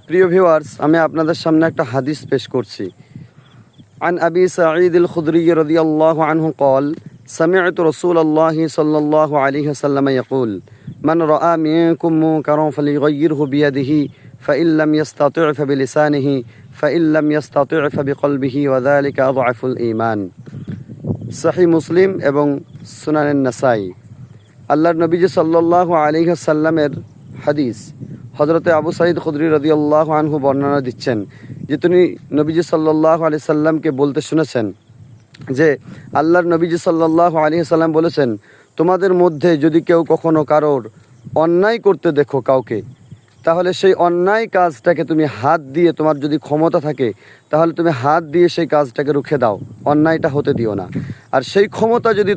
প্রিয় ভিউয়ার্স, আমি আপনাদের সামনে একটা হাদিস পেশ করছি। عن أبي سعيد الخدري رضي الله عنه قال سمعت رسول الله صلى الله عليه وسلم يقول من رأى منكم منكرا فليغيره بيده فإن لم يستطع فبلسانه فإن لم يستطع فبقلبه وذلك أضعف الإيمان। সহিহ মুসলিম এবং সুনান নাসাই। আল্লাহর নবীজি সাল্লাল্লাহু আলাইহি ওয়াসাল্লামের হাদিস। হযরতে আবু সাঈদ খুদরি রাদিয়াল্লাহু আনহু বর্ণনা দিচ্ছেন যে তিনি নবীজি সাল্লাল্লাহু আলাইহি সাল্লামকে বলতে শুনেছেন যে আল্লাহর নবীজি সাল্লাল্লাহু আলাইহি সাল্লাম বলেছেন, তোমাদের মধ্যে যদি কেউ কখনো কারোর অন্যায় করতে দেখো কাউকে, তাহলে সেই অন্যায় কাজটাকে তুমি হাত দিয়ে, তোমার যদি ক্ষমতা থাকে তাহলে তুমি হাত দিয়ে সেই কাজটাকে রুখে দাও, অন্যায়টা হতে দিও না। আর সেই ক্ষমতা যদি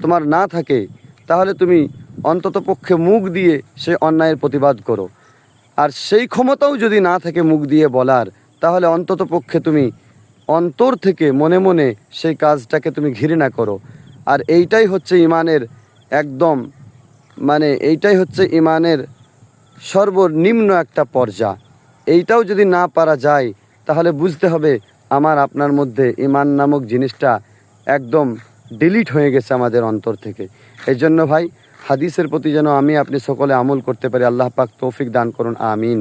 তোমার না থাকে তাহলে তুমি অন্তত পক্ষে মুখ দিয়ে সেই অন্যায়ের প্রতিবাদ করো। আর সেই ক্ষমতাও যদি না থাকে মুখ দিয়ে বলার, তাহলে অন্তত পক্ষে তুমি অন্তর থেকে মনে মনে সেই কাজটাকে তুমি ঘৃণা করো। আর এইটাই হচ্ছে ইমানের একদম এইটাই হচ্ছে ইমানের সর্বনিম্ন একটা পর্যায়। এইটাও যদি না পারা যায় তাহলে বুঝতে হবে আমার আপনার মধ্যে ইমান নামক জিনিসটা একদম ডিলিট হয়ে গেছে আমাদের অন্তর থেকে। এই জন্য ভাই, হাদিসের প্রতি যেন আমি আপনি সকলে আমল করতে পারি। আল্লাহ পাক তৌফিক দান করুন, আমিন।